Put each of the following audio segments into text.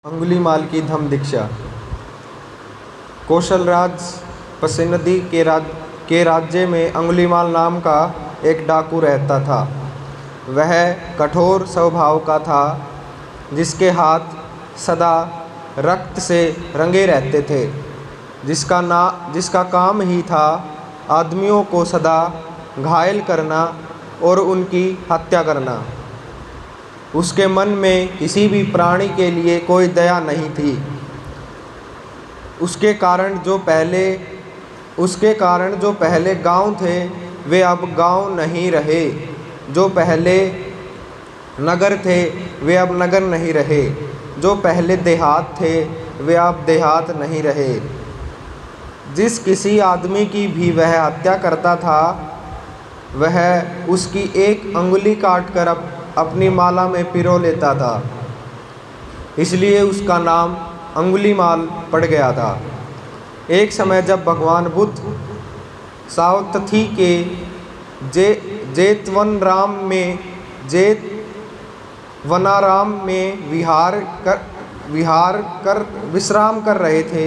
अंगुलीमाल की धम्म दीक्षा। कौशलराज पसनदी के राज्य में अंगुलीमाल नाम का एक डाकू रहता था। वह कठोर स्वभाव का था, जिसके हाथ सदा रक्त से रंगे रहते थे, जिसका काम ही था आदमियों को सदा घायल करना और उनकी हत्या करना। उसके मन में किसी भी प्राणी के लिए कोई दया नहीं थी। उसके कारण जो पहले गांव थे वे अब गांव नहीं रहे, जो पहले नगर थे वे अब नगर नहीं रहे, जो पहले देहात थे वे अब देहात नहीं रहे। जिस किसी आदमी की भी वह हत्या करता था, वह उसकी एक अंगुली काटकर अपनी माला में पिरो लेता था। इसलिए उसका नाम अंगुलीमाल पड़ गया था। एक समय जब भगवान बुद्ध सावतथी के जेतवनाराम में विश्राम कर रहे थे,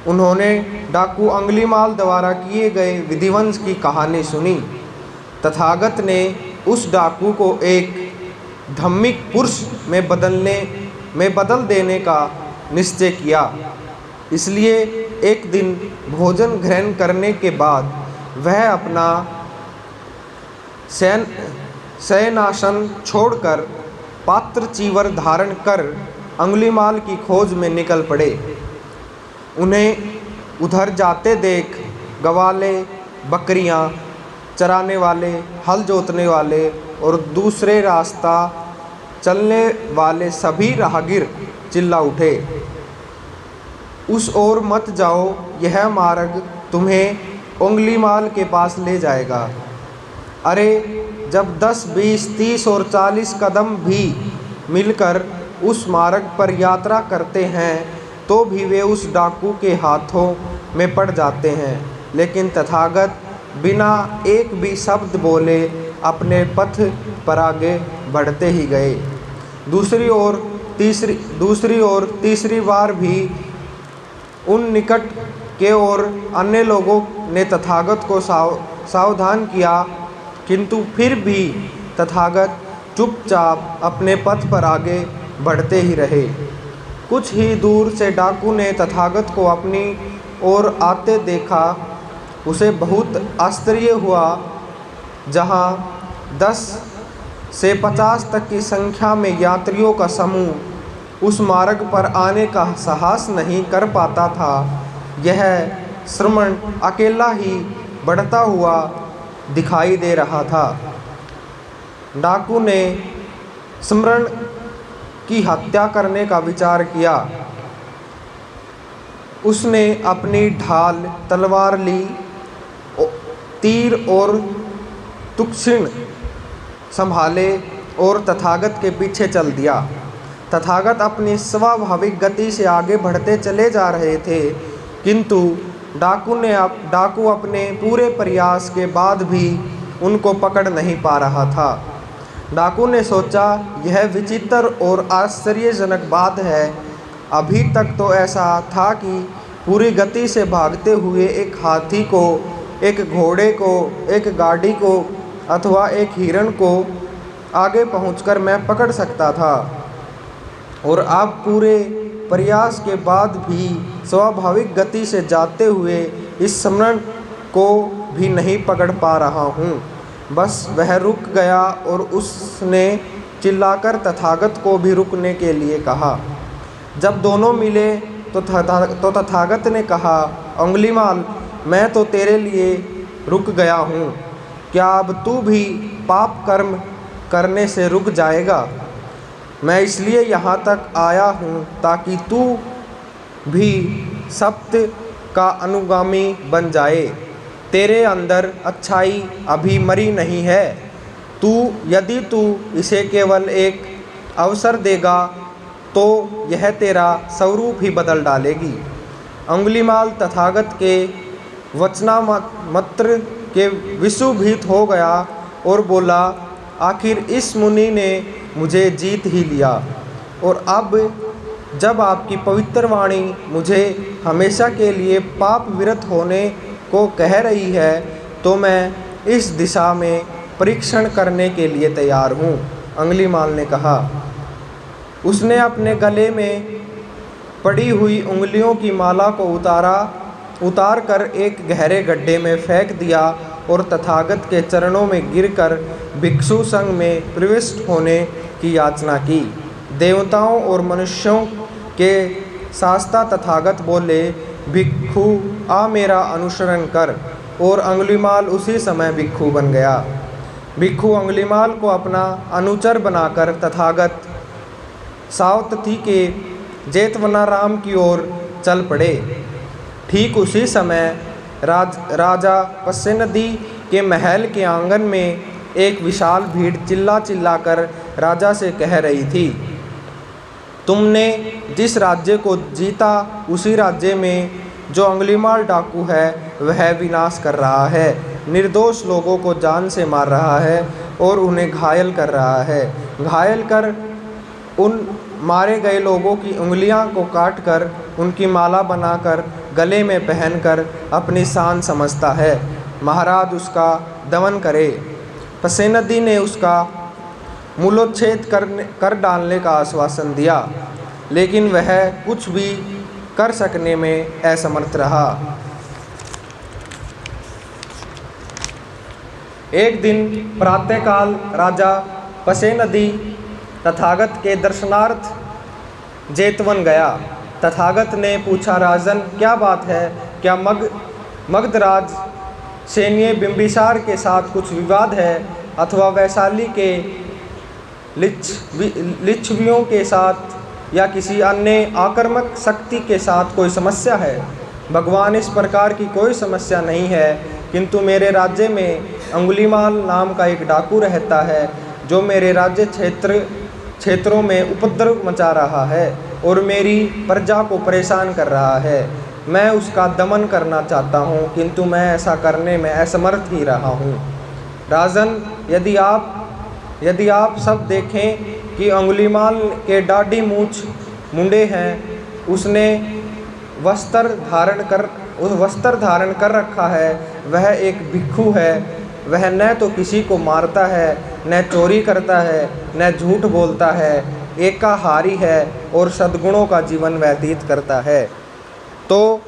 उन्होंने डाकू अंगुलीमाल द्वारा किए गए विधिवंश की कहानी सुनी। तथागत ने उस डाकू को एक धार्मिक पुरुष में बदल देने का निश्चय किया। इसलिए एक दिन भोजन ग्रहण करने के बाद वह अपना शयनासन छोड़कर पात्र चीवर धारण कर अंगुलीमाल की खोज में निकल पड़े। उन्हें उधर जाते देख गवाले, बकरियां चराने वाले, हल जोतने वाले और दूसरे रास्ता चलने वाले सभी राहगीर चिल्ला उठे, उस ओर मत जाओ, यह मार्ग तुम्हें अंगुलीमाल के पास ले जाएगा। अरे जब 10, 20, 30 और 40 कदम भी मिलकर उस मार्ग पर यात्रा करते हैं तो भी वे उस डाकू के हाथों में पड़ जाते हैं। लेकिन तथागत बिना एक भी शब्द बोले अपने पथ पर आगे बढ़ते ही गए। दूसरी ओर तीसरी बार भी उन निकट के और अन्य लोगों ने तथागत को सावधान किया, किंतु फिर भी तथागत चुपचाप अपने पथ पर आगे बढ़ते ही रहे। कुछ ही दूर से डाकू ने तथागत को अपनी ओर आते देखा। उसे बहुत आश्चर्य हुआ। जहाँ 10 से 50 तक की संख्या में यात्रियों का समूह उस मार्ग पर आने का साहस नहीं कर पाता था, यह श्रमण अकेला ही बढ़ता हुआ दिखाई दे रहा था। डाकू ने श्रमण की हत्या करने का विचार किया। उसने अपनी ढाल, तलवार ली, तीर और तुक्षिण संभाले और तथागत के पीछे चल दिया। तथागत अपनी स्वाभाविक गति से आगे बढ़ते चले जा रहे थे, किंतु डाकू अपने पूरे प्रयास के बाद भी उनको पकड़ नहीं पा रहा था। डाकू ने सोचा, यह विचित्र और आश्चर्यजनक बात है। अभी तक तो ऐसा था कि पूरी गति से भागते हुए एक हाथी को, एक घोड़े को, एक गाड़ी को अथवा एक हिरण को आगे पहुंचकर मैं पकड़ सकता था, और अब पूरे प्रयास के बाद भी स्वाभाविक गति से जाते हुए इस श्रमण को भी नहीं पकड़ पा रहा हूँ। बस वह रुक गया और उसने चिल्लाकर तथागत को भी रुकने के लिए कहा। जब दोनों मिले तो तथागत ने कहा, अंगुलीमाल, मैं तो तेरे लिए रुक गया हूँ, क्या अब तू भी पाप कर्म करने से रुक जाएगा? मैं इसलिए यहाँ तक आया हूँ ताकि तू भी सत्य का अनुगामी बन जाए। तेरे अंदर अच्छाई अभी मरी नहीं है। यदि तू इसे केवल एक अवसर देगा तो यह तेरा स्वरूप ही बदल डालेगी। अंगुलीमाल तथागत के वचनामृत के विषुभूत हो गया और बोला, आखिर इस मुनि ने मुझे जीत ही लिया, और अब जब आपकी पवित्र वाणी मुझे हमेशा के लिए पाप विरत होने को कह रही है तो मैं इस दिशा में परीक्षण करने के लिए तैयार हूँ, अंगुलीमाल ने कहा। उसने अपने गले में पड़ी हुई उंगलियों की माला को उतार कर एक गहरे गड्ढे में फेंक दिया और तथागत के चरणों में गिरकर भिक्षु संघ में प्रविष्ट होने की याचना की। देवताओं और मनुष्यों के शास्ता तथागत बोले, भिक्षु आ मेरा अनुसरण कर, और अंगुलीमाल उसी समय भिक्षु बन गया। भिक्षु अंगुलीमाल को अपना अनुचर बनाकर तथागत सावतथी के जेतवनाराम की ओर चल पड़े। ठीक उसी समय राजा पस्सेनदी के महल के आंगन में एक विशाल भीड़ चिल्ला चिल्ला कर राजा से कह रही थी, तुमने जिस राज्य को जीता उसी राज्य में जो अंगुलीमाल डाकू है वह विनाश कर रहा है, निर्दोष लोगों को जान से मार रहा है और उन्हें घायल कर रहा है। घायल कर उन मारे गए लोगों की उंगलियां को काटकर उनकी माला बनाकर गले में पहनकर अपनी शान समझता है। महाराज उसका दमन करे। पस्सेनदी ने उसका मूलोच्छेद कर डालने का आश्वासन दिया, लेकिन वह कुछ भी कर सकने में असमर्थ रहा। एक दिन प्रातःकाल राजा पस्सेनदी तथागत के दर्शनार्थ जेतवन गया। तथागत ने पूछा, राजन क्या बात है? क्या मगधराज सैन्य बिंबिसार के साथ कुछ विवाद है अथवा वैशाली के लिच्छवियों के साथ या किसी अन्य आक्रामक शक्ति के साथ कोई समस्या है? भगवान, इस प्रकार की कोई समस्या नहीं है, किंतु मेरे राज्य में अंगुलीमाल नाम का एक डाकू रहता है जो मेरे राज्य क्षेत्रों में उपद्रव मचा रहा है और मेरी प्रजा को परेशान कर रहा है। मैं उसका दमन करना चाहता हूँ, किंतु मैं ऐसा करने में असमर्थ ही रहा हूँ। राजन, यदि आप सब देखें कि अंगुलीमाल के दाढ़ी मूछ मुंडे हैं, उसने वस्त्र धारण कर रखा है, वह एक भिक्षु है। वह न तो किसी को मारता है, न चोरी करता है, न झूठ बोलता है, एकाहारी है और सद्गुणों का जीवन व्यतीत करता है। तो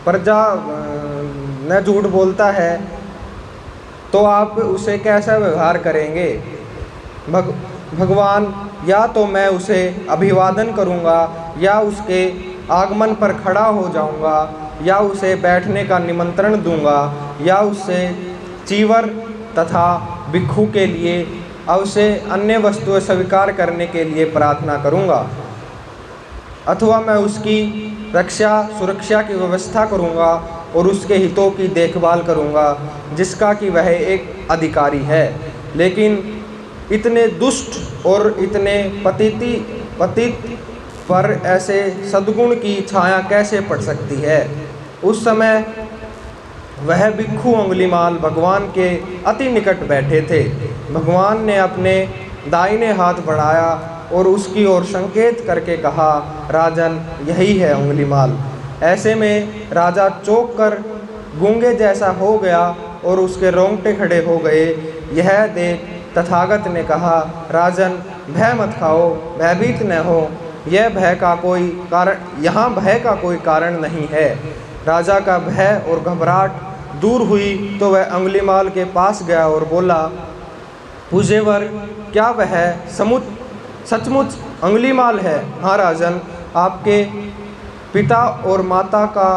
प्रजा न झूठ बोलता है तो आप उसे कैसा व्यवहार करेंगे? भगवान, या तो मैं उसे अभिवादन करूंगा या उसके आगमन पर खड़ा हो जाऊंगा या उसे बैठने का निमंत्रण दूंगा या उससे चीवर तथा भिक्षु के लिए अवश्य अन्य वस्तुएं स्वीकार करने के लिए प्रार्थना करूंगा, अथवा मैं उसकी सुरक्षा की व्यवस्था करूंगा और उसके हितों की देखभाल करूंगा जिसका कि वह एक अधिकारी है। लेकिन इतने दुष्ट और इतने पतित पर ऐसे सद्गुण की छाया कैसे पड़ सकती है? उस समय वह भिक्षु अंगुलीमाल भगवान के अति निकट बैठे थे। भगवान ने अपने दाहिने हाथ बढ़ाया और उसकी ओर संकेत करके कहा, राजन, यही है अंगुलीमाल। ऐसे में राजा चौंक कर गूंगे जैसा हो गया और उसके रोंगटे खड़े हो गए। यह देख तथागत ने कहा, राजन, भय मत खाओ, भयभीत न हो। यहाँ भय का कोई कारण नहीं है। राजा का भय और घबराहट दूर हुई तो वह अंगुलीमाल के पास गया और बोला, पूज्यवर, क्या वह सचमुच अंगुलीमाल है? हाँ राजन, आपके पिता और माता का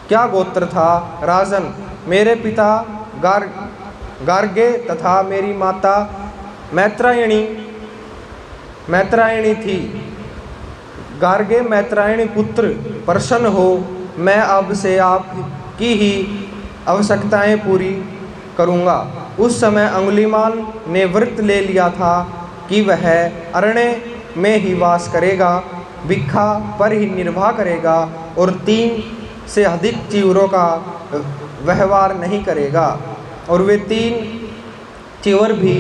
क्या गोत्र था? राजन, मेरे पिता गार्गे तथा मेरी माता मैत्रायणी थी। गार्गे मैत्रायणी पुत्र, प्रसन्न हो, मैं अब से आपकी ही आवश्यकताएं पूरी करूंगा। उस समय अंगुलीमाल ने व्रत ले लिया था कि वह अरण्य में ही वास करेगा, भिक्षा पर ही निर्वाह करेगा और 3 से अधिक चीवरों का व्यवहार नहीं करेगा। और वे 3 चीवर भी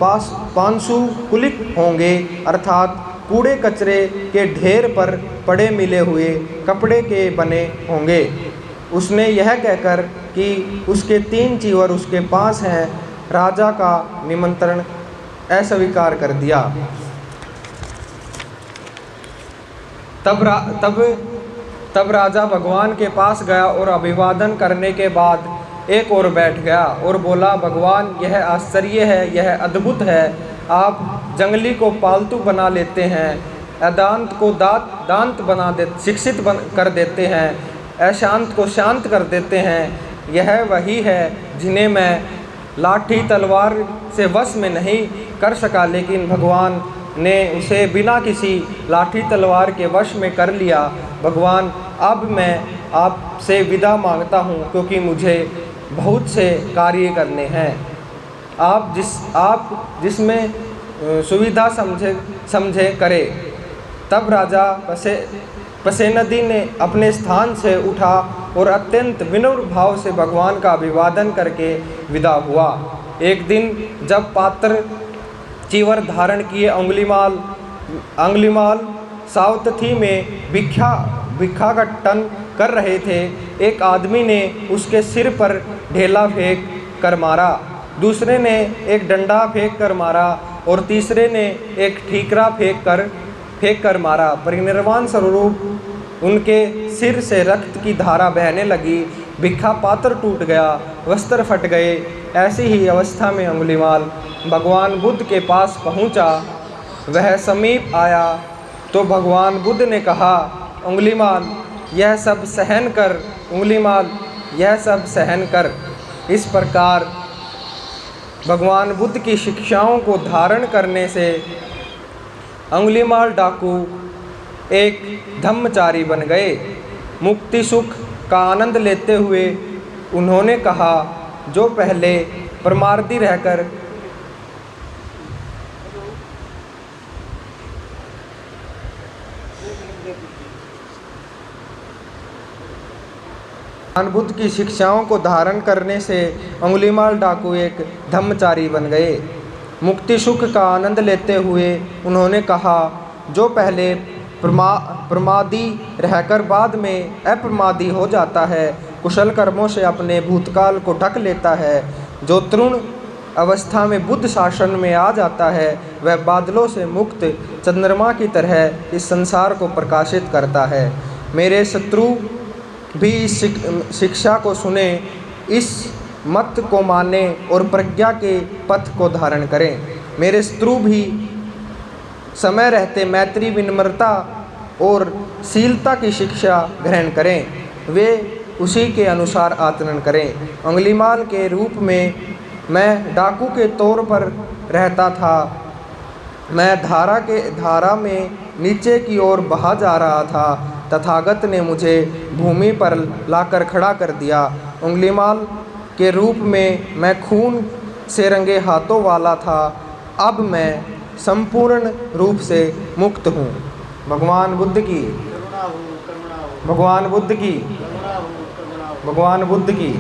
पांशुकुलिक होंगे, अर्थात कूड़े कचरे के ढेर पर पड़े मिले हुए कपड़े के बने होंगे। उसने यह कहकर कि उसके 3 चीवर उसके पास हैं, राजा का निमंत्रण अस्वीकार कर दिया। तब राजा भगवान के पास गया और अभिवादन करने के बाद एक और बैठ गया और बोला, भगवान, यह आश्चर्य है, यह अद्भुत है। आप जंगली को पालतू बना लेते हैं, अदांत को दांत बना दे शिक्षित कर देते हैं, अशांत को शांत कर देते हैं। यह वही है जिन्हें मैं लाठी तलवार से वश में नहीं कर सका, लेकिन भगवान ने उसे बिना किसी लाठी तलवार के वश में कर लिया। भगवान, अब मैं आपसे विदा मांगता हूँ, क्योंकि मुझे बहुत से कार्य करने हैं। आप जिसमें सुविधा समझे करे। तब राजा पसेनदी ने अपने स्थान से उठा और अत्यंत विनम्र भाव से भगवान का अभिवादन करके विदा हुआ। एक दिन जब पात्र चीवर धारण किए अंगुलीमाल सावतथी में भिक्षाटन कर रहे थे, एक आदमी ने उसके सिर पर ढेला फेंक कर मारा, दूसरे ने एक डंडा फेंक कर मारा और तीसरे ने एक ठीकरा फेंक कर मारा। परिनिर्वाण स्वरूप उनके सिर से रक्त की धारा बहने लगी, भिक्षा पात्र टूट गया, वस्त्र फट गए। ऐसी ही अवस्था में अंगुलीमाल भगवान बुद्ध के पास पहुंचा। वह समीप आया तो भगवान बुद्ध ने कहा, अंगुलीमाल, यह सब सहन कर। अंगुलीमाल, यह सब सहन कर। इस प्रकार भगवान बुद्ध की शिक्षाओं को धारण करने से अंगुलीमाल डाकू एक धम्मचारी बन गए। मुक्ति सुख का आनंद लेते हुए उन्होंने कहा, जो पहले परमार्थी रहकर भगवान बुद्ध की शिक्षाओं को धारण करने से अंगुलीमाल डाकू एक धम्मचारी बन गए। मुक्ति सुख का आनंद लेते हुए उन्होंने कहा, जो पहले प्रमादी रहकर बाद में अप्रमादी हो जाता है, कुशल कर्मों से अपने भूतकाल को ढक लेता है, जो तरुण अवस्था में बुद्ध शासन में आ जाता है, वह बादलों से मुक्त चंद्रमा की तरह इस संसार को प्रकाशित करता है। मेरे शत्रु भी इस शिक्षा को सुने, इस मत को माने और प्रज्ञा के पथ को धारण करें। मेरे शत्रु भी समय रहते मैत्री, विनम्रता और शीलता की शिक्षा ग्रहण करें, वे उसी के अनुसार आचरण करें। अंगुलीमाल के रूप में मैं डाकू के तौर पर रहता था। मैं धारा में नीचे की ओर बहा जा रहा था। तथागत ने मुझे भूमि पर लाकर खड़ा कर दिया। अंगुलीमाल के रूप में मैं खून से रंगे हाथों वाला था। अब मैं संपूर्ण रूप से मुक्त हूँ। भगवान बुद्ध की, भगवान बुद्ध की, भगवान बुद्ध की।